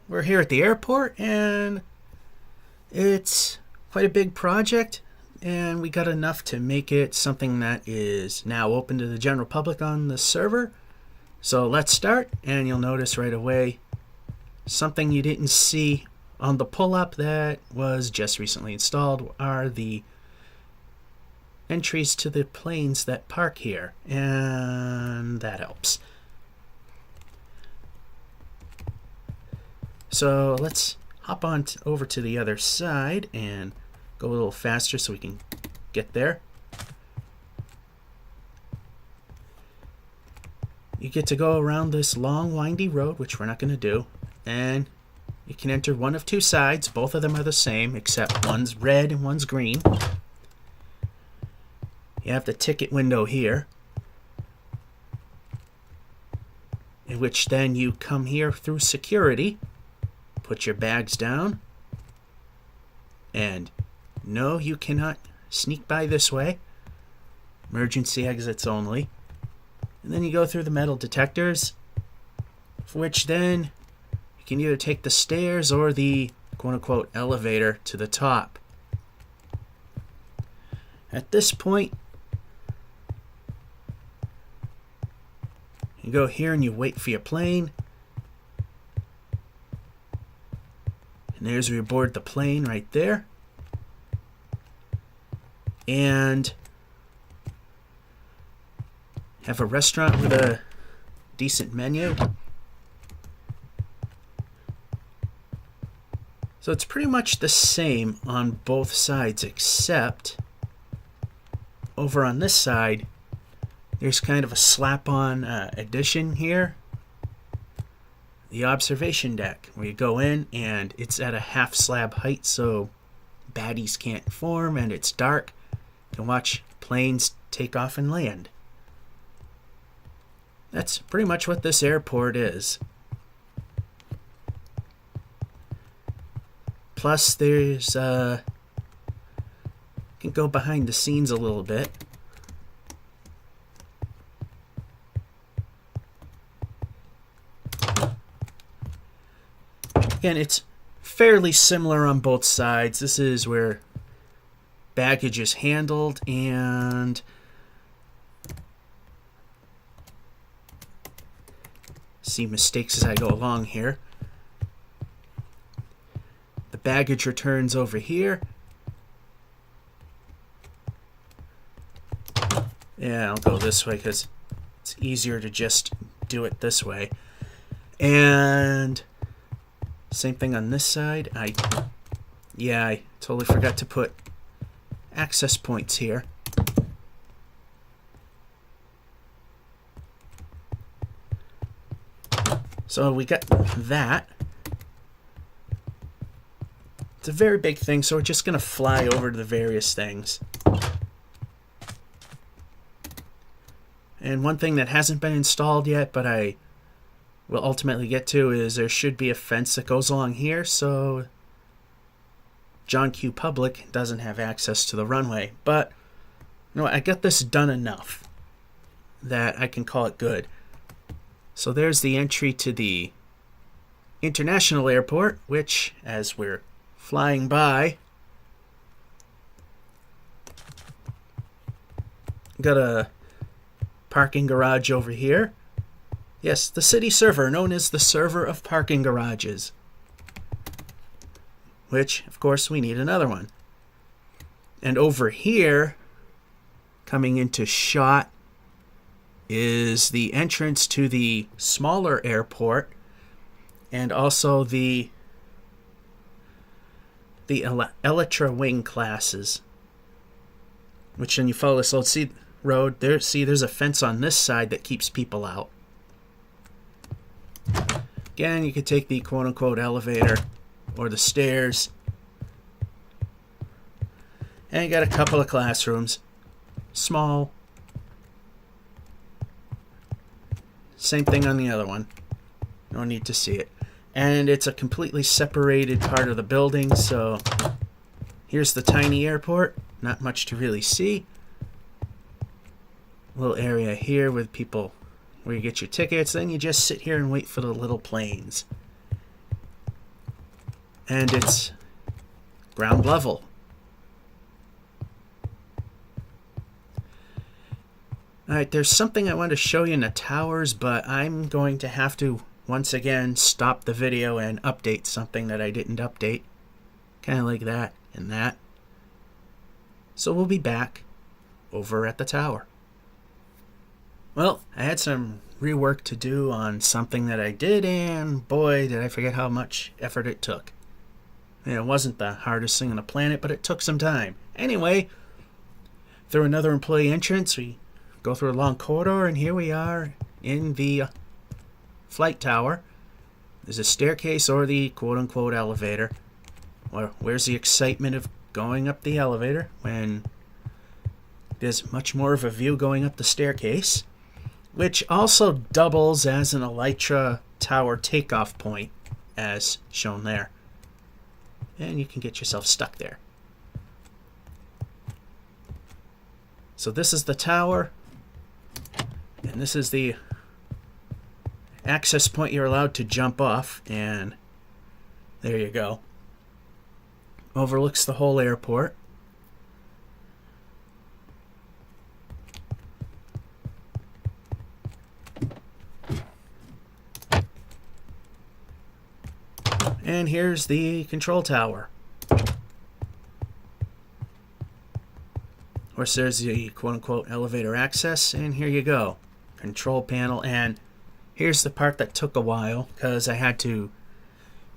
We're here at the airport, and it's quite a big project, and we got enough to make it something that is now open to the general public on the server. So let's start, and you'll notice right away something you didn't see on the pull-up that was just recently installed are the entries to the planes that park here, and that helps. So let's hop on over to the other side and go a little faster so we can get there. You get to go around this long windy road, which we're not going to do, and you can enter one of two sides. Both of them are the same, except one's red and one's green. You have the ticket window here, in which then you come here through security. Put your bags down, and no, you cannot sneak by this way. Emergency exits only. And then you go through the metal detectors, for which then you can either take the stairs or the quote-unquote elevator to the top. At this point, you go here and you wait for your plane. And there's where you board the plane right there. And have a restaurant with a decent menu. So it's pretty much the same on both sides, except over on this side, there's kind of a slap-on addition here. The observation deck, where you go in and it's at a half slab height so baddies can't form, and it's dark. You can watch planes take off and land. That's pretty much what this airport is. Plus there's you can go behind the scenes a little bit. Again, it's fairly similar on both sides. This is where baggage is handled, and see mistakes as I go along here. The baggage returns over here. Yeah, I'll go this way because it's easier to just do it this way. And same thing on this side. I totally forgot to put access points here. So we got that. It's a very big thing, so we're just going to fly over to the various things. And one thing that hasn't been installed yet, but I will ultimately get to, is there should be a fence that goes along here, so John Q. Public doesn't have access to the runway. But you know, I got this done enough. that I can call it good. So there's the entry to the international airport, which, as we're flying by, got a parking garage over here. Yes, the city server, known as the server of parking garages. Which, of course, we need another one. And over here, coming into shot, is the entrance to the smaller airport, and also the Elytra wing classes. Which, when you follow this road, there's a fence on this side that keeps people out. Again, you could take the quote-unquote elevator or the stairs. And you got a couple of classrooms. Small. Same thing on the other one. No need to see it. And it's a completely separated part of the building, so here's the tiny airport. Not much to really see. Little area here with people where you get your tickets. Then you just sit here and wait for the little planes. And it's ground level. Alright, there's something I want to show you in the towers, but I'm going to have to once again stop the video and update something that I didn't update. Kind of like that and that. So we'll be back over at the tower. Well, I had some rework to do on something that I did, and boy, did I forget how much effort it took. And it wasn't the hardest thing on the planet, but it took some time. Anyway, through another employee entrance, we go through a long corridor, and here we are in the flight tower. There's a staircase or the quote-unquote elevator. Well, where's the excitement of going up the elevator when there's much more of a view going up the staircase, which also doubles as an Elytra tower takeoff point, as shown there. And you can get yourself stuck there. So this is the tower, and this is the access point you're allowed to jump off, and there you go. Overlooks the whole airport. And here's the control tower. Of course, there's the quote-unquote elevator access, and here you go. Control panel, and here's the part that took a while, because I had to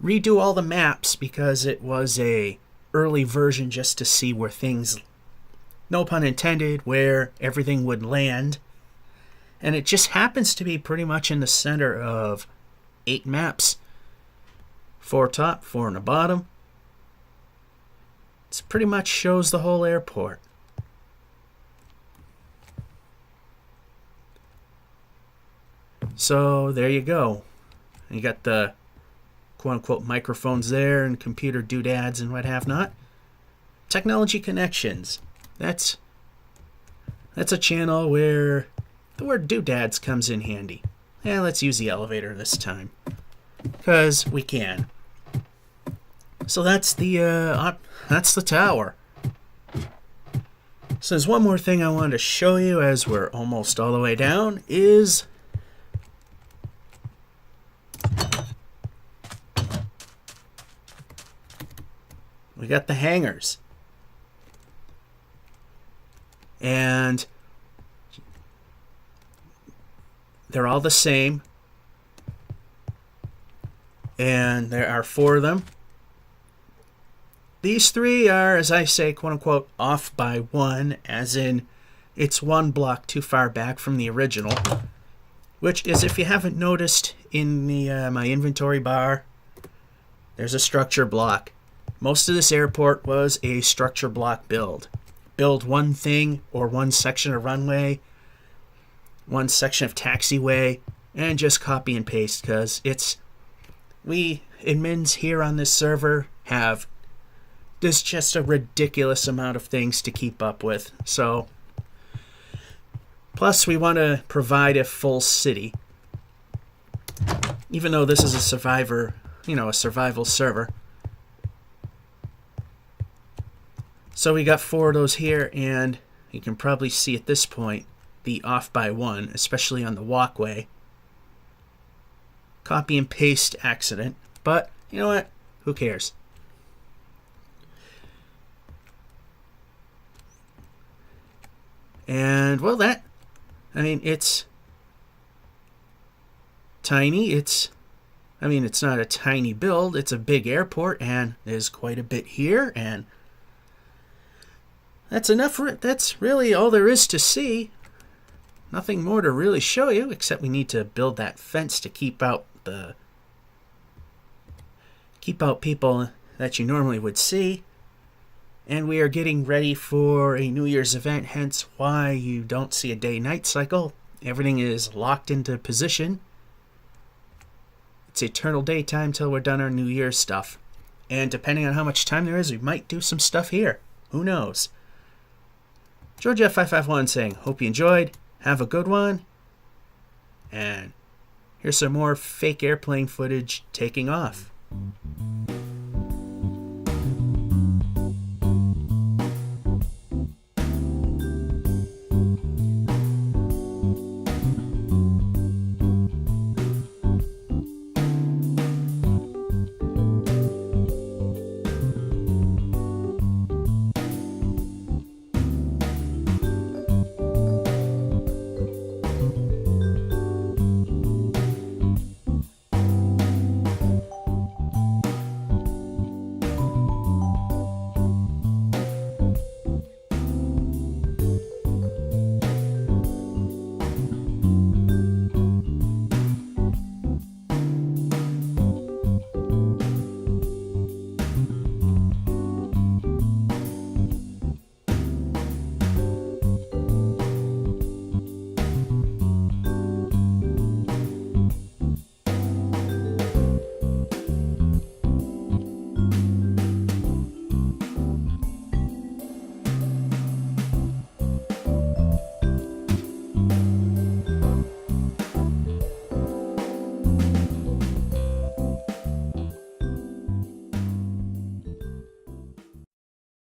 redo all the maps, because it was a early version just to see where things, no pun intended, where everything would land. And it just happens to be pretty much in the center of 8 maps. 4 top, 4 on the bottom. It pretty much shows the whole airport. So there you go. You got the quote-unquote microphones there and computer doodads and what have not. Technology Connections. That's a channel where the word doodads comes in handy. Yeah, let's use the elevator this time, because we can. So that's the tower. So there's one more thing I wanted to show you as we're almost all the way down is we got the hangars. And they're all the same. And there are 4 of them. These 3 are, as I say, quote-unquote, off by 1, as in it's 1 block too far back from the original, which is, if you haven't noticed, in the my inventory bar, there's a structure block. Most of this airport was a structure block build. Build one thing or one section of runway, one section of taxiway, and just copy and paste, because we admins here on this server there's just a ridiculous amount of things to keep up with. So Plus, we want to provide a full city. Even though this is a survival server. So we got 4 of those here, and you can probably see at this point the off by 1, especially on the walkway. Copy and paste accident, but you know what? Who cares? And, well, it's tiny. It's not a tiny build. It's a big airport, and there's quite a bit here, and that's enough for it. That's really all there is to see. Nothing more to really show you, except we need to build that fence to keep out people that you normally would see. And we are getting ready for a New Year's event, hence why you don't see a day-night cycle. Everything is locked into position. It's eternal daytime till we're done our New Year's stuff. And depending on how much time there is, we might do some stuff here. Who knows? Georgia551 saying, hope you enjoyed. Have a good one. And here's some more fake airplane footage taking off.